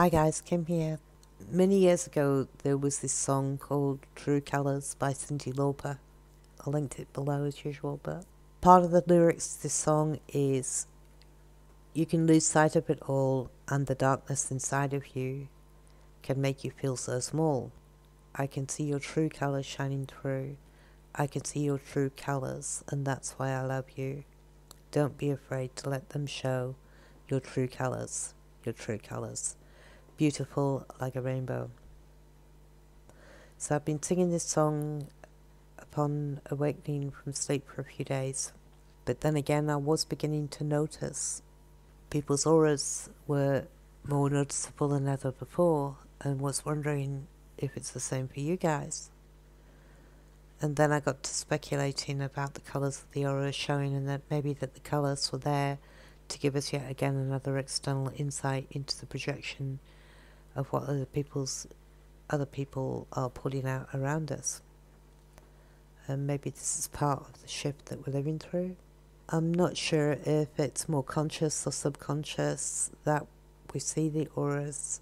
Hi guys, Kim here. Many years ago there was this song called True Colours by Lauper. I linked it below as usual, but part of the lyrics to this song is you can lose sight of it all and the darkness inside of you can make you feel so small. I can see your true colours shining through. I can see your true colours and that's why I love you. Don't be afraid to let them show your true colours, your true colours. Beautiful like a rainbow. So I've been singing this song upon awakening from sleep for a few days. But then again, I was beginning to notice people's auras were more noticeable than ever before and was wondering if it's the same for you guys. And then I got to speculating about the colours of the aura showing and that maybe that the colours were there to give us yet again another external insight into the projection of what other people are putting out around us. And maybe this is part of the shift that we're living through. I'm not sure if it's more conscious or subconscious that we see the auras,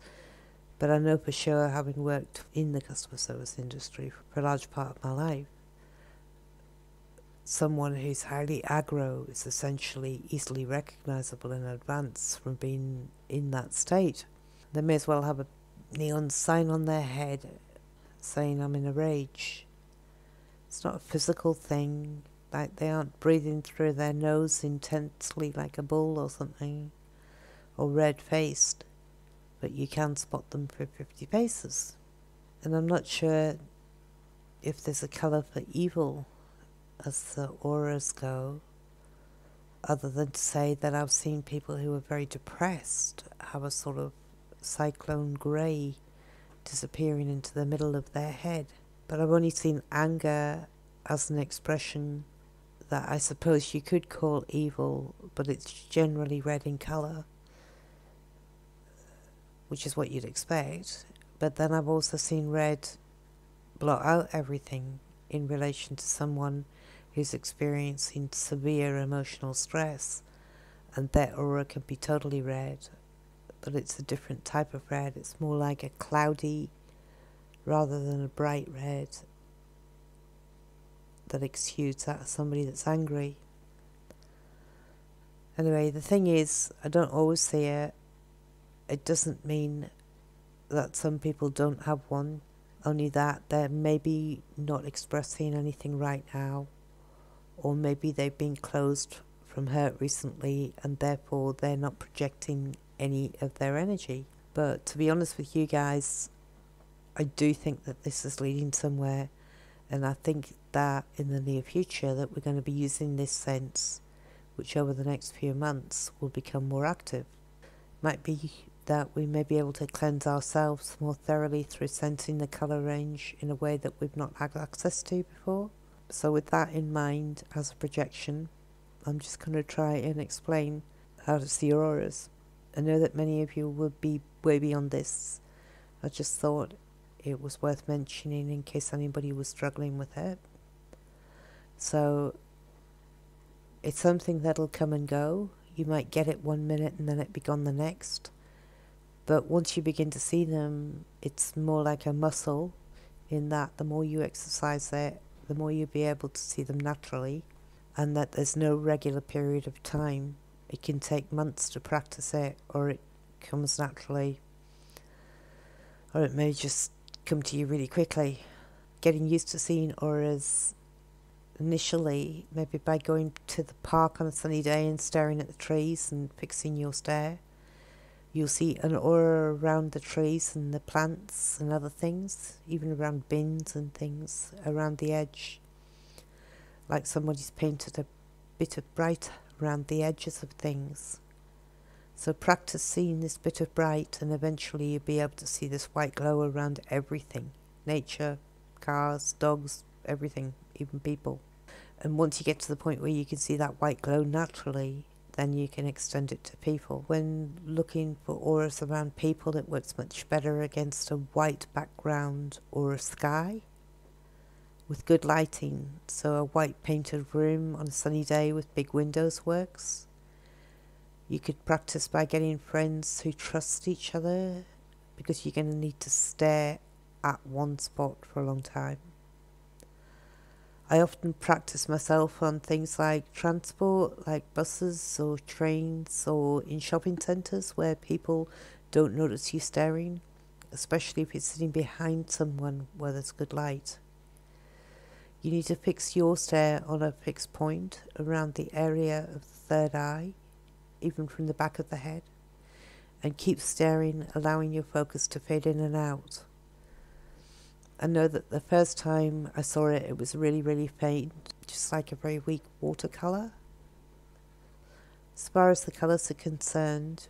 but I know for sure, having worked in the customer service industry for a large part of my life, someone who's highly aggro is essentially easily recognizable in advance from being in that state. They may as well have a neon sign on their head saying I'm in a rage. It's not a physical thing, like they aren't breathing through their nose intensely like a bull or something, or red-faced, but you can spot them for 50 paces. And I'm not sure if there's a colour for evil as the auras go, other than to say that I've seen people who are very depressed have a sort of cyclone grey disappearing into the middle of their head. But I've only seen anger as an expression that I suppose you could call evil, but it's generally red in colour, which is what you'd expect. But then I've also seen red blot out everything in relation to someone who's experiencing severe emotional stress, and their aura can be totally red, but it's a different type of red. It's more like a cloudy rather than a bright red that exudes out of somebody that's angry. Anyway, the thing is, I don't always see it. It doesn't mean that some people don't have one, only that they're maybe not expressing anything right now, or maybe they've been closed from hurt recently and therefore they're not projecting any of their energy. But to be honest with you guys, I do think that this is leading somewhere, and I think that in the near future that we're going to be using this sense, which over the next few months will become more active. Might be that we may be able to cleanse ourselves more thoroughly through sensing the colour range in a way that we've not had access to before. So with that in mind as a projection, I'm just going to try and explain how to see auras. I know that many of you will be way beyond this. I just thought it was worth mentioning in case anybody was struggling with it. So it's something that'll come and go. You might get it 1 minute and then it be gone the next. But once you begin to see them, it's more like a muscle, in that the more you exercise it, the more you'll be able to see them naturally, and that there's no regular period of time. It can take months to practice it, or it comes naturally, or it may just come to you really quickly. Getting used to seeing auras initially, maybe by going to the park on a sunny day and staring at the trees and fixing your stare. You'll see an aura around the trees and the plants and other things, even around bins and things around the edge, like somebody's painted a bit of bright around the edges of things. So practice seeing this bit of bright, and eventually you'll be able to see this white glow around everything. Nature, cars, dogs, everything, even people. And once you get to the point where you can see that white glow naturally, then you can extend it to people. When looking for auras around people, it works much better against a white background or a sky with good lighting. So a white painted room on a sunny day with big windows works. You could practice by getting friends who trust each other because you're going to need to stare at one spot for a long time. I often practice myself on things like transport, like buses or trains, or in shopping centres where people don't notice you staring, especially if you're sitting behind someone where there's good light. You need to fix your stare on a fixed point around the area of the third eye, even from the back of the head, and keep staring, allowing your focus to fade in and out. I know that the first time I saw it, it was really, really faint, just like a very weak watercolour. As far as the colours are concerned,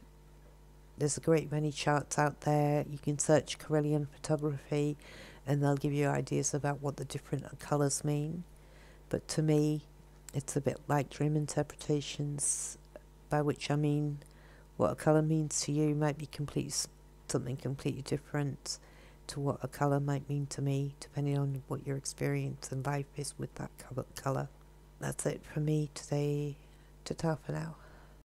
there's a great many charts out there. You can search Corellian photography and they'll give you ideas about what the different colours mean. But to me, it's a bit like dream interpretations, by which I mean what a colour means to you might be something completely different to what a colour might mean to me, depending on what your experience in life is with that colour. That's it from me today. Ta-ta for now.